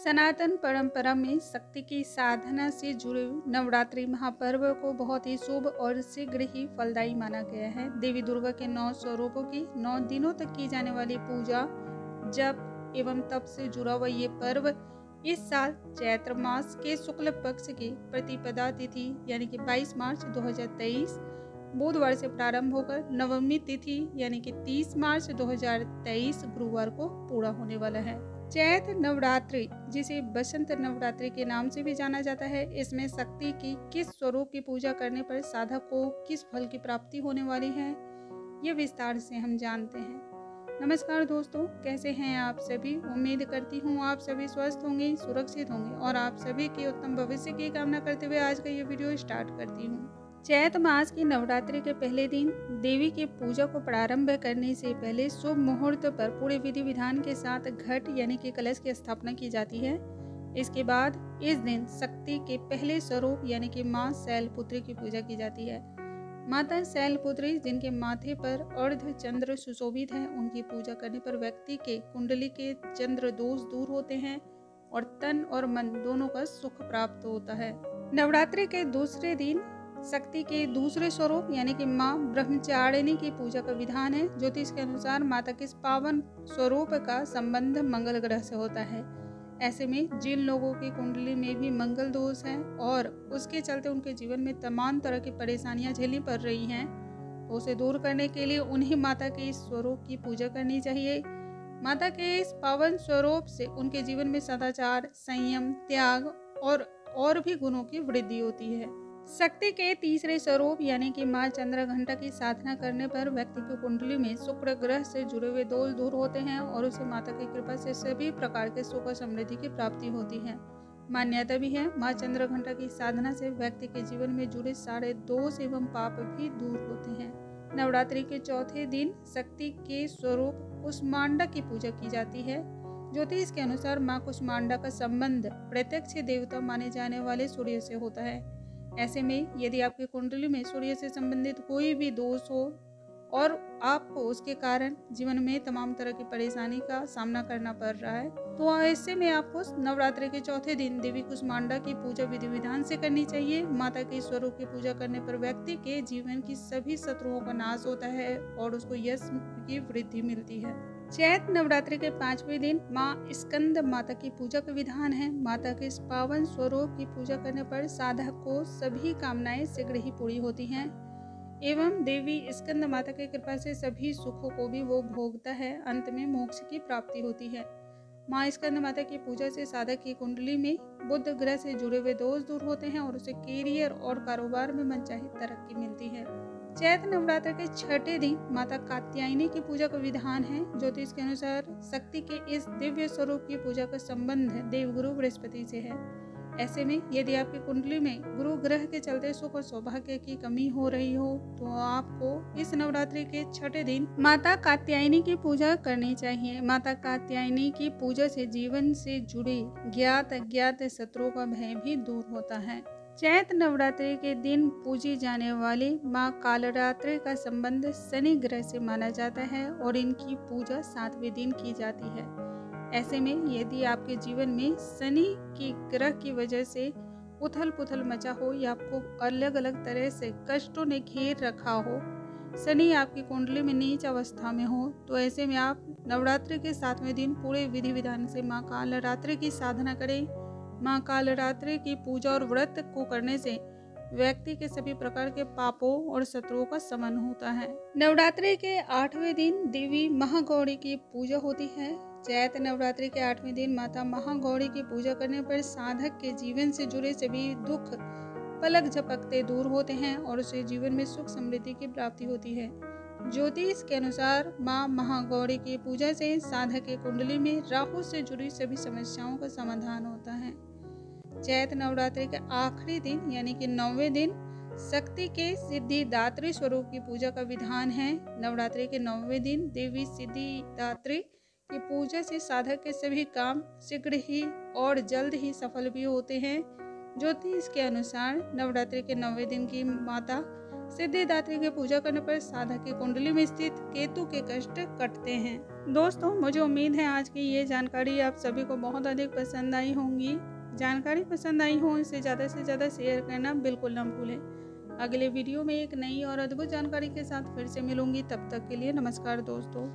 सनातन परंपरा में शक्ति की साधना से जुड़े नवरात्रि महापर्व को बहुत ही शुभ और शीघ्र ही फलदायी माना गया है। देवी दुर्गा के 9 स्वरूपों की 9 दिनों तक की जाने वाली पूजा, जप एवं तप से जुड़ा हुआ ये पर्व इस साल चैत्र मास के शुक्ल पक्ष की प्रतिपदा तिथि यानी कि 22 मार्च 2023 बुधवार से प्रारंभ होकर नवमी तिथि यानी कि 30 मार्च 2023 गुरुवार को पूरा होने वाला है। चैत्र नवरात्रि, जिसे बसंत नवरात्रि के नाम से भी जाना जाता है, इसमें शक्ति की किस स्वरूप की पूजा करने पर साधक को किस फल की प्राप्ति होने वाली है, ये विस्तार से हम जानते हैं। नमस्कार दोस्तों, कैसे हैं आप सभी। उम्मीद करती हूँ आप सभी स्वस्थ होंगे, सुरक्षित होंगे और आप सभी के उत्तम भविष्य की कामना करते हुए आज का ये वीडियो स्टार्ट करती हूँ। चैत्र मास की नवरात्रि के पहले दिन देवी की पूजा को प्रारंभ करने से पहले शुभ मुहूर्त पर पूरे विधि विधान के साथ घट यानी कि कलश की स्थापना की जाती है। इसके बाद इस दिन शक्ति के पहले स्वरूप यानी कि मां शैलपुत्री की पूजा की जाती है। माता शैलपुत्री, जिनके माथे पर अर्ध चंद्र सुशोभित है, उनकी पूजा करने पर व्यक्ति के कुंडली के चंद्र दोष दूर होते हैं और तन और मन दोनों का सुख प्राप्त होता है। नवरात्रि के दूसरे दिन शक्ति के दूसरे स्वरूप यानी कि मां ब्रह्मचारिणी की पूजा का विधान है। ज्योतिष के अनुसार माता के इस पावन स्वरूप का संबंध मंगल ग्रह से होता है। ऐसे में जिन लोगों की कुंडली में भी मंगल दोष है और उसके चलते उनके जीवन में तमाम तरह की परेशानियां झेलनी पड़ रही हैं, तो उसे दूर करने के लिए उन्हें माता के इस स्वरूप की पूजा करनी चाहिए। माता के इस पावन स्वरूप से उनके जीवन में सदाचार, संयम, त्याग और भी गुणों की वृद्धि होती है। शक्ति के तीसरे स्वरूप यानी कि मां चंद्रघंटा की साधना करने पर व्यक्ति की कुंडली में शुक्र ग्रह से जुड़े हुए दोष दूर होते हैं और उसे माता की कृपा से सभी प्रकार के सुख और समृद्धि की प्राप्ति होती है। मान्यता भी है मां चंद्रघंटा की साधना से व्यक्ति के जीवन में जुड़े सारे दोष एवं पाप भी दूर होते हैं। नवरात्रि के चौथे दिन शक्ति के स्वरूप कुष्मांडा की पूजा की जाती है। ज्योतिष के अनुसार मां कुष्मांडा का संबंध प्रत्यक्ष देवता माने जाने वाले सूर्य से होता है। ऐसे में यदि आपकी कुंडली में सूर्य से संबंधित कोई भी दोष हो और आपको उसके कारण जीवन में तमाम तरह की परेशानी का सामना करना पड़ रहा है, तो ऐसे में आपको नवरात्रि के चौथे दिन देवी कुष्मांडा की पूजा विधि विधान से करनी चाहिए। माता के स्वरूप की पूजा करने पर व्यक्ति के जीवन की सभी शत्रुओं का नाश होता है और उसको यश की वृद्धि मिलती है। चैत्र नवरात्रि के 5वें दिन मां स्कंद माता की पूजा का विधान है। माता के इस पावन स्वरूप की पूजा करने पर साधक को सभी कामनाएं शीघ्र ही पूरी होती हैं एवं देवी स्कंद माता की कृपा से सभी सुखों को भी वो भोगता है। अंत में मोक्ष की प्राप्ति होती है। मां स्कंद माता की पूजा से साधक की कुंडली में बुध ग्रह से जुड़े हुए दोष दूर होते हैं और उसे कैरियर और कारोबार में मनचाही तरक्की मिलती है। चैत्र नवरात्र के छठे दिन माता कात्यायनी की पूजा का विधान है। ज्योतिष के अनुसार शक्ति के इस दिव्य स्वरूप की पूजा का संबंध देवगुरु बृहस्पति से है। ऐसे में यदि आपकी कुंडली में गुरु ग्रह के चलते सुख और सौभाग्य की कमी हो रही हो, तो आपको इस नवरात्रि के छठे दिन माता कात्यायनी की पूजा करनी चाहिए। माता कात्यायनी की पूजा से जीवन से जुड़े ज्ञात अज्ञात शत्रुओं का भय भी दूर होता है। चैत्र नवरात्रि के दिन पूजी जाने वाली मां कालरात्रि का संबंध शनि ग्रह से माना जाता है और इनकी पूजा 7वें दिन की जाती है। ऐसे में यदि आपके जीवन में शनि की ग्रह की वजह से उथल पुथल मचा हो या आपको अलग अलग तरह से कष्टों ने घेर रखा हो, शनि आपकी कुंडली में नीच अवस्था में हो, तो ऐसे में आप नवरात्रि के 7वें दिन पूरे विधि विधान से मां कालरात्रि की साधना करें। मां कालरात्रि की पूजा और व्रत को करने से व्यक्ति के सभी प्रकार के पापों और शत्रुओं का शमन होता है। नवरात्रि के 8वें दिन देवी महागौरी की पूजा होती है। चैत्र नवरात्रि के 8वें दिन माता महागौरी की पूजा करने पर साधक के जीवन से जुड़े सभी दुख पलक झपकते दूर होते हैं और उसे जीवन में सुख समृद्धि की प्राप्ति होती है। ज्योतिष के अनुसार मां महागौरी की पूजा से साधक के कुंडली में राहु से जुड़ी सभी समस्याओं का समाधान होता है। चैत्र नवरात्रि के आखिरी दिन यानी कि 9वें दिन शक्ति के सिद्धिदात्री स्वरूप की पूजा का विधान है। नवरात्रि के 9वें दिन देवी सिद्धिदात्री की पूजा से साधक के सभी काम शीघ्र ही और जल्द ही सफल भी होते हैं। ज्योतिष के अनुसार नवरात्रि के 9वें दिन की माता सिद्धिदात्री की पूजा करने पर साधक की कुंडली में स्थित केतु के कष्ट कटते हैं। दोस्तों, मुझे उम्मीद है आज की ये जानकारी आप सभी को बहुत अधिक पसंद आई होंगी। जानकारी पसंद आई हो इसे ज़्यादा से ज़्यादा शेयर करना बिल्कुल न भूलें। अगले वीडियो में एक नई और अद्भुत जानकारी के साथ फिर से मिलूंगी। तब तक के लिए नमस्कार दोस्तों।